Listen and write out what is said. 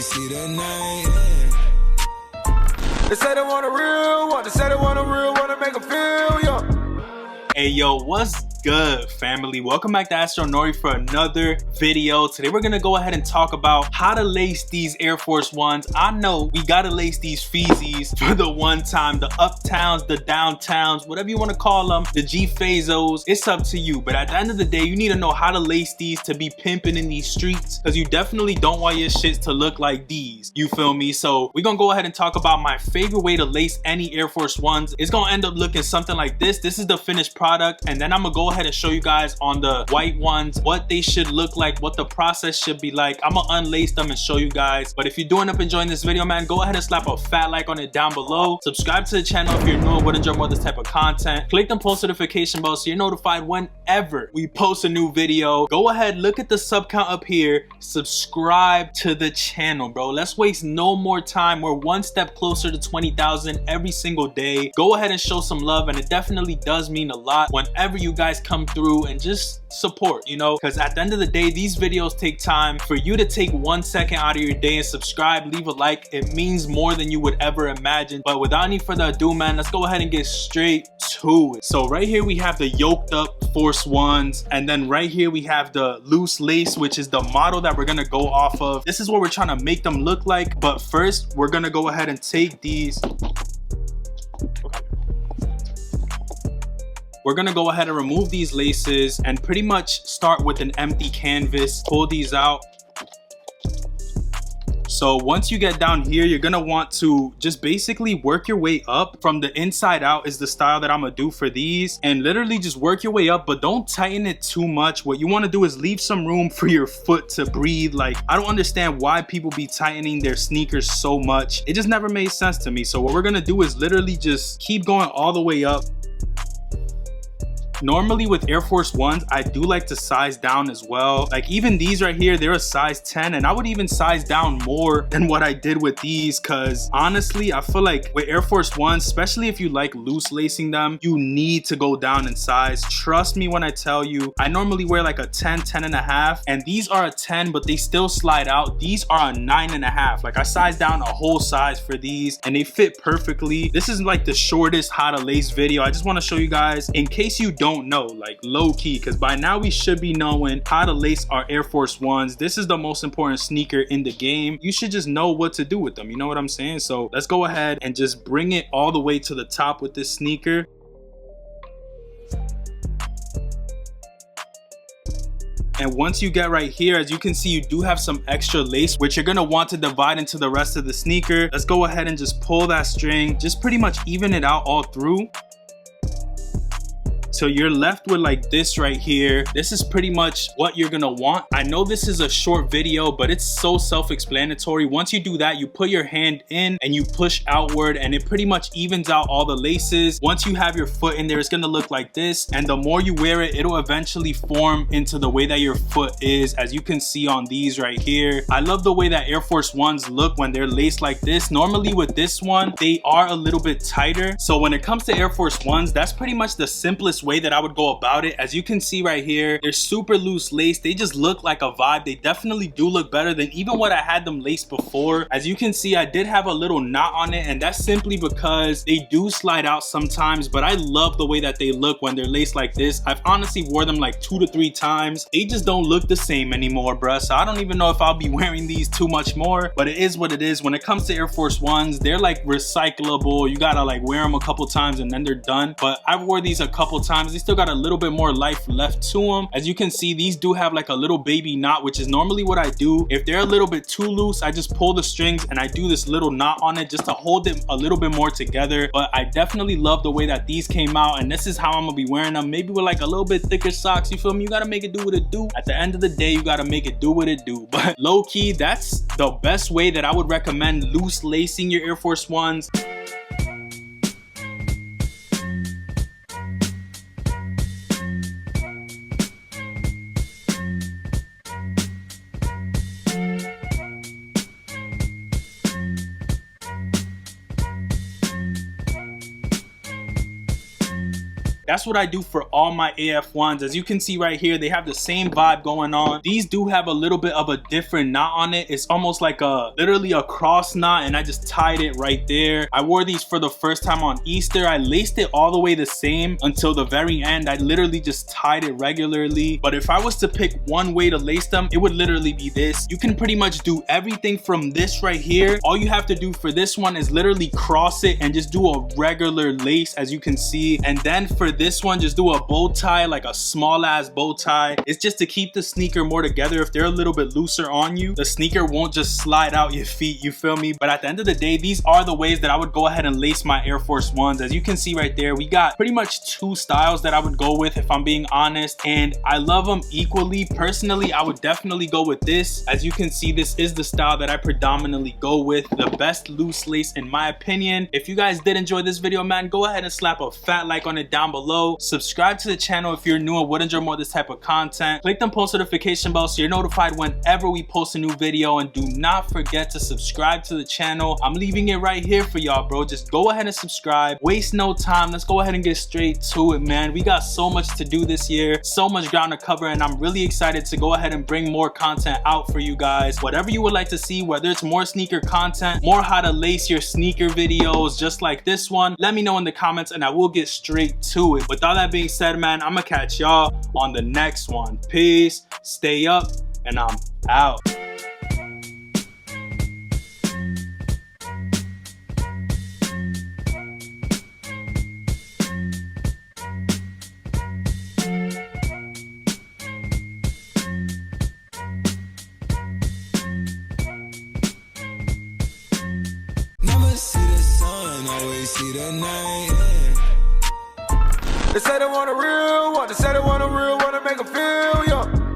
they see the name. They say they want a real one. They say they want a real one to make them feel young. Hey yo, what's good, family? Welcome back to Astronori for another video. Today we're gonna go ahead and talk about how to lace these Air Force Ones. I know we gotta lace these Feezies for the one time, the uptowns, the downtowns, whatever you want to call them, the G-Fazos. It's up to you, but at the end of the day, you need to know how to lace these to be pimping in these streets, because you definitely don't want your shits to look like these. You feel me? So we're gonna go ahead and talk about my favorite way to lace any Air Force Ones. It's gonna end up looking something like this. This is the finished product, and then I'm gonna go ahead and show you guys on the white ones what they should look like, what the process should be like. I'm gonna unlace them and show you guys. But if you're doing up enjoying this video, man, go ahead and slap a fat like on it down below. Subscribe to the channel if you're new and would enjoy more of this type of content. Click the post notification bell so you're notified whenever we post a new video. Go ahead, look at the sub count up here, subscribe to the channel, bro. Let's waste no more time. We're one step closer to 20,000 every single day. Go ahead and show some love, and it definitely does mean a lot whenever you guys come through and just support, you know, because at the end of the day, these videos take time. For you to take 1 second out of your day and subscribe, leave a like, it means more than you would ever imagine. But without any further ado, man, let's go ahead and get straight to it. So right here we have the yoked up Force Ones, and then right here we have the loose lace, which is the model that we're gonna go off of. This is what we're trying to make them look like, but first we're gonna go ahead and take these. Okay. We're gonna go ahead and remove these laces and pretty much start with an empty canvas. Pull these out. So once you get down here, you're gonna want to just basically work your way up. From the inside out is the style that I'm gonna do for these, and literally just work your way up, but don't tighten it too much. What you want to do is leave some room for your foot to breathe. Like, I don't understand why people be tightening their sneakers so much. It just never made sense to me. So what we're gonna do is literally just keep going all the way up. Normally with Air Force Ones, I do like to size down as well. Like even these right here, they're a size 10, and I would even size down more than what I did with these, because honestly, I feel like with Air Force Ones, especially if you like loose lacing them, you need to go down in size. Trust me when I tell you, I normally wear like a 10, 10 and a half, and these are a 10, but they still slide out. These are a 9 and a half. Like I sized down a whole size for these, and they fit perfectly. This is like the shortest how to lace video. I just want to show you guys in case you don't know, like low key, because by now we should be knowing how to lace our Air Force Ones. This is the most important sneaker in the game. You should just know what to do with them, you know what I'm saying? So let's go ahead and just bring it all the way to the top with this sneaker. And once you get right here, as you can see, you do have some extra lace, which you're gonna want to divide into the rest of the sneaker. Let's go ahead and just pull that string, just pretty much even it out all through. So you're left with like this right here. This is pretty much what you're gonna want. I know this is a short video, but it's so self-explanatory. Once you do that, you put your hand in and you push outward, and it pretty much evens out all the laces. Once you have your foot in there, it's gonna look like this, and the more you wear it, it'll eventually form into the way that your foot is, as you can see on these right here. I love the way that Air Force Ones look when they're laced like this. Normally with this one, they are a little bit tighter. So when it comes to Air Force Ones, that's pretty much the simplest way that I would go about it. As you can see right here, they're super loose laced. They just look like a vibe. They definitely do look better than even what I had them laced before. As you can see, I did have a little knot on it, and that's simply because they do slide out sometimes, but I love the way that they look when they're laced like this. I've honestly wore them like 2 to 3 times. They just don't look the same anymore, bruh. So I don't even know if I'll be wearing these too much more, but it is what it is. When it comes to Air Force Ones, they're like recyclable. You gotta like wear them a couple times and then they're done. But I've wore these a couple times. They still got a little bit more life left to them. As you can see, these do have like a little baby knot, which is normally what I do. If they're a little bit too loose, I just pull the strings and I do this little knot on it just to hold them a little bit more together. But I definitely love the way that these came out, and this is how I'm gonna be wearing them. Maybe with like a little bit thicker socks, you feel me? You gotta make it do what it do. At the end of the day, you gotta make it do what it do. But low key, that's the best way that I would recommend loose lacing your Air Force Ones. That's what I do for all my AF1s. As you can see right here, they have the same vibe going on. These do have a little bit of a different knot on it. It's almost like literally a cross knot, and I just tied it right there. I wore these for the first time on Easter. I laced it all the way the same until the very end. I literally just tied it regularly. But if I was to pick one way to lace them, it would literally be this. You can pretty much do everything from this right here. All you have to do for this one is literally cross it and just do a regular lace, as you can see. And then for this one, just do a bow tie, like a small ass bow tie. It's just to keep the sneaker more together. If they're a little bit looser on you, the sneaker won't just slide out your feet, you feel me? But at the end of the day, these are the ways that I would go ahead and lace my Air Force Ones. As you can see right there, we got pretty much two styles that I would go with, if I'm being honest, and I love them equally. Personally, I would definitely go with this. As you can see, this is the style that I predominantly go with, the best loose lace in my opinion. If you guys did enjoy this video, man, go ahead and slap a fat like on it down below. Subscribe to the channel if you're new and would enjoy more of this type of content. Click the post notification bell so you're notified whenever we post a new video, and do not forget to subscribe to the channel. I'm leaving it right here for y'all, bro. Just go ahead and subscribe. Waste no time. Let's go ahead and get straight to it, man. We got so much to do this year, so much ground to cover, and I'm really excited to go ahead and bring more content out for you guys. Whatever you would like to see, whether it's more sneaker content, more how to lace your sneaker videos just like this one, let me know in the comments and I will get straight to it. With all that being said, man, I'm gonna catch y'all on the next one. Peace, stay up, and I'm out. Never see the sun, always see the night. They say they want a real one, they say they want a real one to make them feel young.